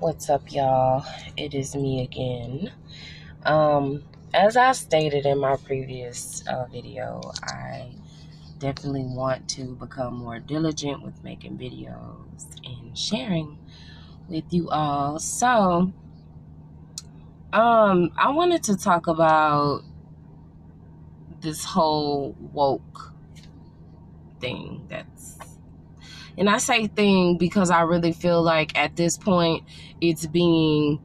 What's up, y'all? It is me again. As I stated in my previous video, I definitely want to become more diligent with making videos and sharing with you all. So, I wanted to talk about this whole woke thing and I say thing because I really feel like at this point it's being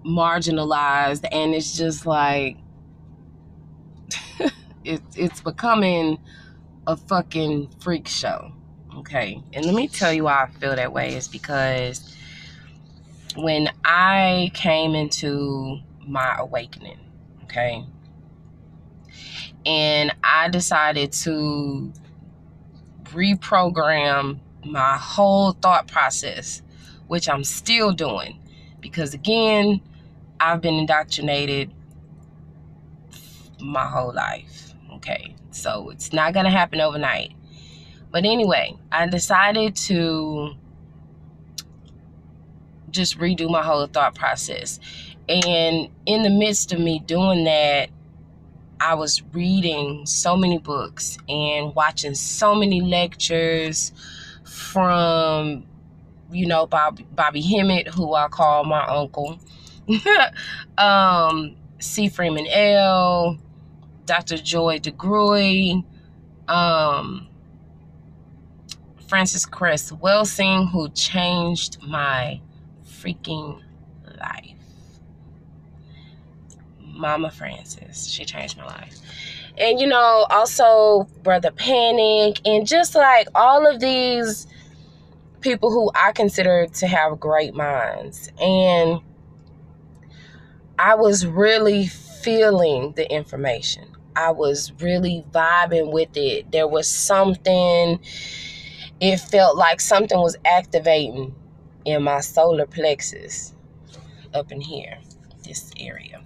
marginalized, and it's just like it's becoming a fucking freak show. Okay, and let me tell you why I feel that way is because when I came into my awakening, okay, and I decided to reprogram my whole thought process, which I'm still doing, because again, I've been indoctrinated my whole life. Okay, so it's not gonna happen overnight. But anyway, I decided to just redo my whole thought process. And in the midst of me doing that, I was reading so many books and watching so many lectures from, Bobby Hemmett, who I call my uncle, C. Freeman L., Dr. Joy DeGruy, Frances Cress Welsing, who changed my freaking life. Mama Frances, she changed my life. And also Brother Panic, and just like all of these people who I consider to have great minds. And I was really feeling the information. I was really vibing with it. There was something, it felt like something was activating in my solar plexus up in here, this area.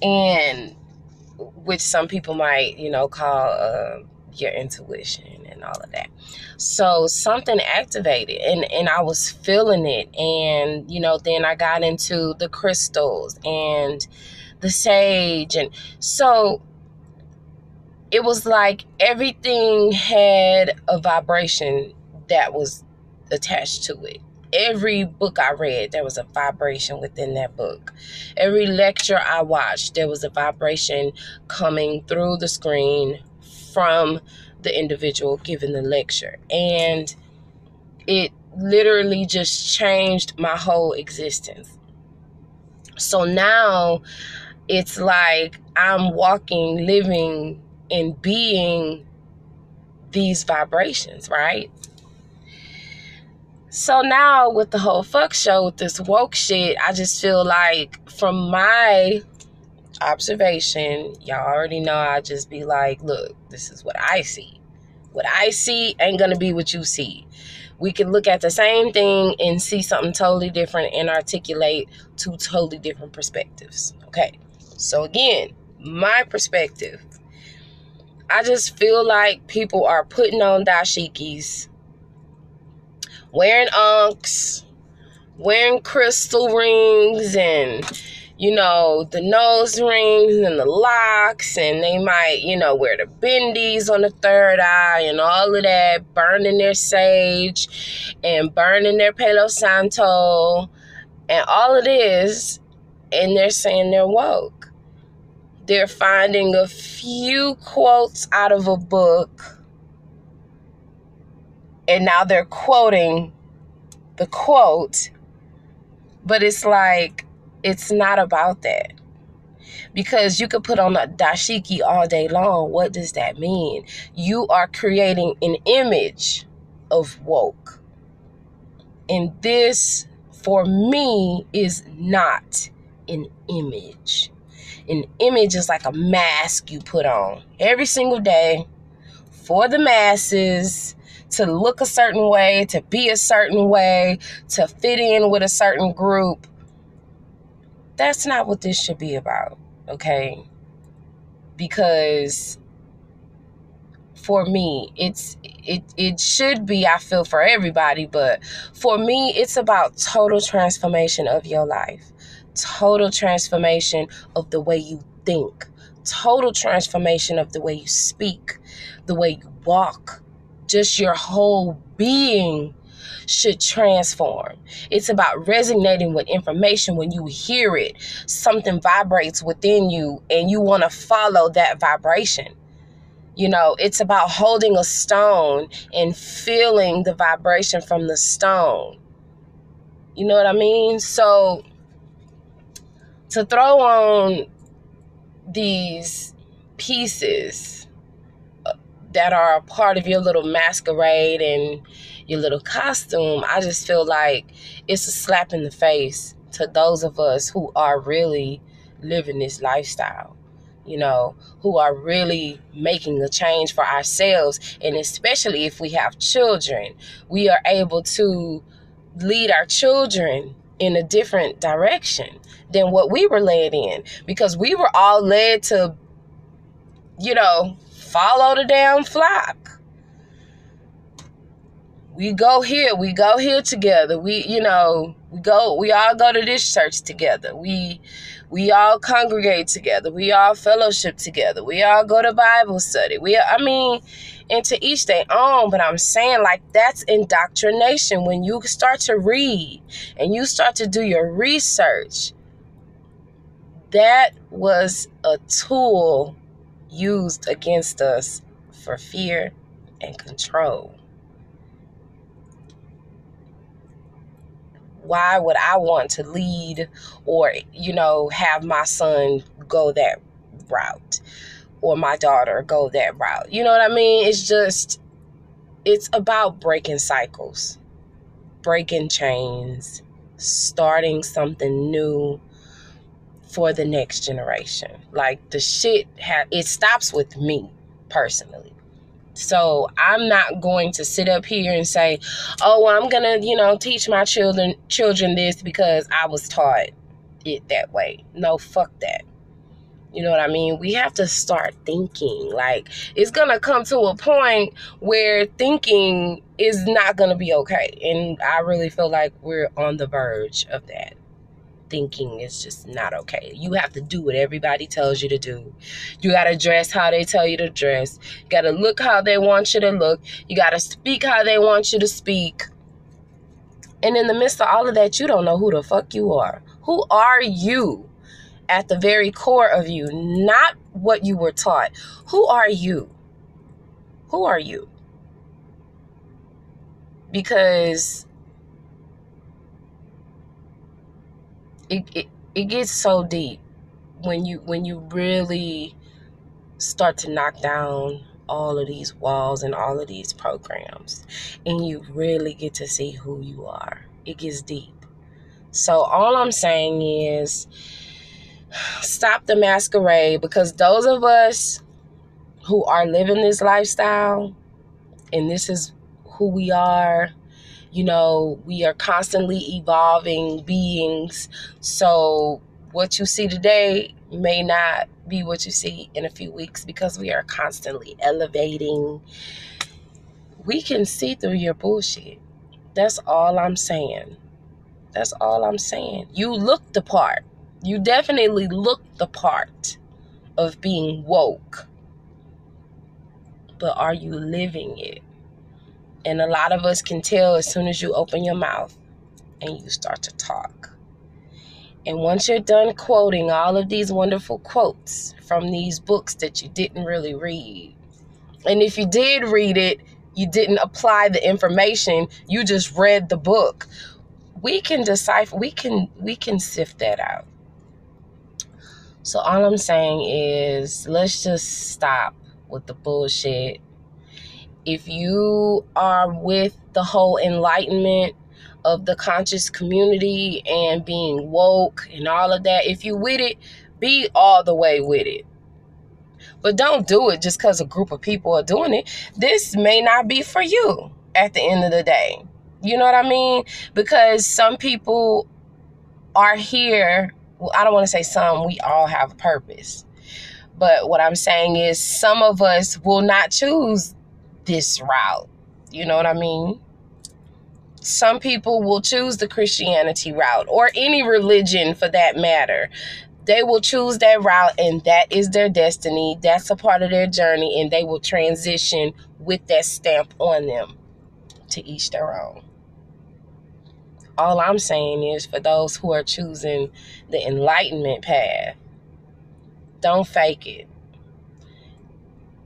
And which some people might, call your intuition and all of that. So something activated, and I was feeling it. And, then I got into the crystals and the sage. And so it was like everything had a vibration that was attached to it. Every book I read, there was a vibration within that book. Every lecture I watched, there was a vibration coming through the screen from the individual giving the lecture. And it literally just changed my whole existence. So now it's like I'm walking, living, and being these vibrations, right? So now with the whole fuck show, with this woke shit, I just feel like from my observation, y'all already know, I just be like, look, this is what I see. What I see ain't gonna be what you see. We can look at the same thing and see something totally different and articulate two totally different perspectives. Okay, so again, my perspective, I just feel like people are putting on dashikis, wearing ankhs, wearing crystal rings, and the nose rings and the locks, and they might wear the bendies on the third eye and all of that, burning their sage and burning their Palo Santo and all of this, and they're saying they're woke. They're finding a few quotes out of a book, and now they're quoting the quote, but it's like, it's not about that. Because you could put on a dashiki all day long. What does that mean? You are creating an image of woke. And this, for me, is not an image. An image is like a mask you put on every single day for the masses, to look a certain way, to be a certain way, to fit in with a certain group. That's not what this should be about, okay? Because for me, it should be, I feel, for everybody, but for me, it's about total transformation of your life, total transformation of the way you think, total transformation of the way you speak, the way you walk. Just your whole being should transform. It's about resonating with information. When you hear it, something vibrates within you and you want to follow that vibration. You know, it's about holding a stone and feeling the vibration from the stone. You know what I mean? So to throw on these pieces that are a part of your little masquerade and your little costume, I just feel like it's a slap in the face to those of us who are really living this lifestyle, you know, who are really making a change for ourselves. And especially if we have children, we are able to lead our children in a different direction than what we were led in, because we were all led to, you know, follow the damn flock. We go here together. We all go to this church together. We all congregate together. We all fellowship together. We all go to Bible study. And to each their own, but I'm saying, like, that's indoctrination. When you start to read and you start to do your research, that was a tool used against us for fear and control. Why would I want to lead or, you know, have my son go that route or my daughter go that route? You know what I mean? It's about breaking cycles, breaking chains, starting something new for the next generation. Like, it stops with me personally. So I'm not going to sit up here and say, oh, well, I'm going to, you know, teach my children this because I was taught it that way. No, fuck that. You know what I mean? We have to start thinking. Like, it's going to come to a point where thinking is not going to be okay. And I really feel like we're on the verge of that. Thinking is just not okay. You have to do what everybody tells you to do. You got to dress how they tell you to dress. You got to look how they want you to look. You got to speak how they want you to speak. And in the midst of all of that, you don't know who the fuck you are. Who are you at the very core of you? Not what you were taught. Who are you? Who are you? Because it gets so deep when you really start to knock down all of these walls and all of these programs, and you really get to see who you are. It gets deep. So all I'm saying is stop the masquerade, because those of us who are living this lifestyle, and this is who we are, you know, we are constantly evolving beings. So what you see today may not be what you see in a few weeks, because we are constantly elevating. We can see through your bullshit. That's all I'm saying. That's all I'm saying. You look the part. You definitely look the part of being woke. But are you living it? And a lot of us can tell as soon as you open your mouth and you start to talk. And once you're done quoting all of these wonderful quotes from these books that you didn't really read, and if you did read it, you didn't apply the information, you just read the book, we can decipher, we can sift that out. So all I'm saying is, let's just stop with the bullshit. If you are with the whole enlightenment of the conscious community and being woke and all of that, if you with it, be all the way with it. But don't do it just because a group of people are doing it. This may not be for you at the end of the day. You know what I mean? Because some people are here. Well, I don't want to say some. We all have a purpose. But what I'm saying is some of us will not choose this route. You know what I mean? Some people will choose the Christianity route, or any religion for that matter. They will choose that route, and that is their destiny. That's a part of their journey, and they will transition with that stamp on them. To each their own. All I'm saying is, for those who are choosing the enlightenment path, don't fake it.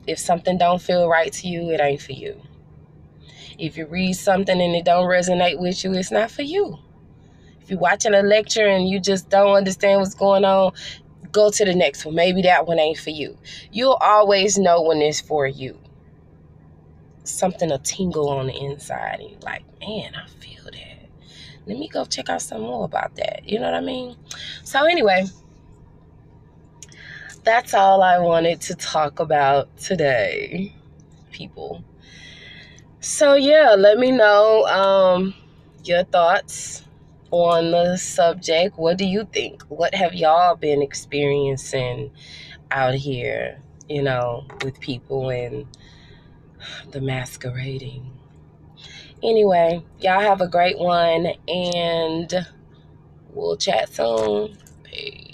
If something don't feel right to you, it ain't for you. If you read something and it don't resonate with you, it's not for you. If you're watching a lecture and you just don't understand what's going on, go to the next one. Maybe that one ain't for you. You'll always know when it's for you. Something will tingle on the inside and you're like, man, I feel that. Let me go check out some more about that. You know what I mean? So anyway, that's all I wanted to talk about today, people. So yeah, let me know your thoughts on the subject. What do you think? What have y'all been experiencing out here, with people and the masquerading? Anyway, y'all have a great one, and we'll chat soon. Peace.